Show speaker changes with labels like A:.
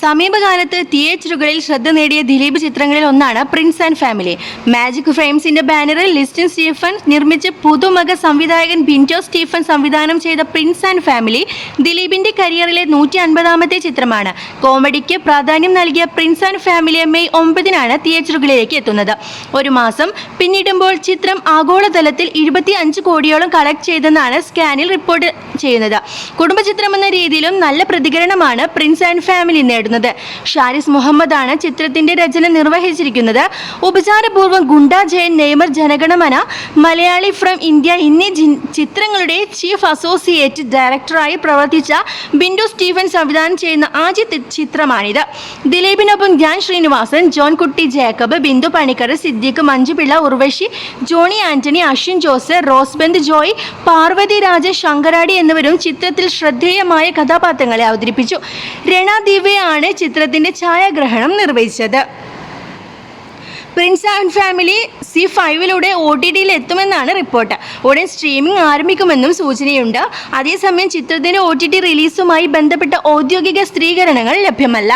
A: സമീപകാലത്ത് തിയേറ്ററുകളിൽ ശ്രദ്ധ നേടിയ ദിലീപ് ചിത്രങ്ങളിൽ ഒന്നാണ് പ്രിൻസ് ആൻഡ് ഫാമിലി. മാജിക് ഫ്രെയിംസിന്റെ ബാനറിൽ ലിസ്റ്റിൻ സ്റ്റീഫൻ നിർമ്മിച്ച് പുതുമക സംവിധായകൻ ബിൻറ്റോ സ്റ്റീഫൻ സംവിധാനം ചെയ്ത പ്രിൻസ് ആൻഡ് ഫാമിലി ദിലീപിന്റെ കരിയറിലെ 150ാമത്തെ ചിത്രമാണ്. കോമഡിക്ക് പ്രാധാന്യം നൽകിയ പ്രിൻസ് ആൻഡ് ഫാമിലി മെയ് 9 തിയേറ്ററുകളിലേക്ക് എത്തുന്നത്. ഒരു മാസം പിന്നിടുമ്പോൾ ചിത്രം ആഗോളതലത്തിൽ 25 കോടിയോളം കളക്ട് ചെയ്തെന്നാണ് സ്കാനിൽ റിപ്പോർട്ട് ചെയ്യുന്നത്. കുടുംബചിത്രമെന്ന രീതിയിലും നല്ല പ്രതികരണമാണ് പ്രിൻസ് ആൻഡ് ഫാമിലി നേടുന്നത്. ഷാരിസ് മുഹമ്മദാണ് ചിത്രത്തിന്റെ രചന നിർവഹിച്ചിരിക്കുന്നത്. Upacharapoorvam Gunda Jayan, Neymar, Janaganamana, Malayali from India എന്നീ ചിത്രങ്ങളുടെ ചീഫ് അസോസിയേറ്റ് ഡയറക്ടറായി പ്രവർത്തിച്ച ബിൻറ്റോ സ്റ്റീഫൻ സംവിധാനം ചെയ്യുന്ന ആദ്യത്തെ ചിത്രമാണിത്. ദിലീപിനൊപ്പം ധ്യാൻ ശ്രീനിവാസൻ, ജോൺ കുട്ടി ജേക്കബ്, ബിന്ദു പണിക്കർ, സിദ്ദീഖ്, മഞ്ജുപിള്ള, ഉർവശി, ജോണി ആന്റണി, അശ്വിൻ ജോസ്, റോസ്ബെന്ത് ജോയ്, പാർവതി രാജ, ശങ്കരാടി എന്നിവരും ചിത്രത്തിൽ ശ്രദ്ധേയമായ കഥാപാത്രങ്ങളെ അവതരിപ്പിച്ചു. രണ ദിവ്യയാണ് ചിത്രത്തിന്റെ ഛായാഗ്രഹണം നിർവഹിച്ചത്. പ്രിൻസ് ആൻഡ് ഫാമിലി C5 OTTയിൽ എത്തുമെന്നാണ് റിപ്പോർട്ട്. ഉടൻ സ്ട്രീമിംഗ് ആരംഭിക്കുമെന്നും സൂചനയുണ്ട്. അതേസമയം ചിത്രത്തിന്റെ OTT റിലീസുമായി ബന്ധപ്പെട്ട ഔദ്യോഗിക സ്ഥിരീകരണങ്ങൾ ലഭ്യമല്ല.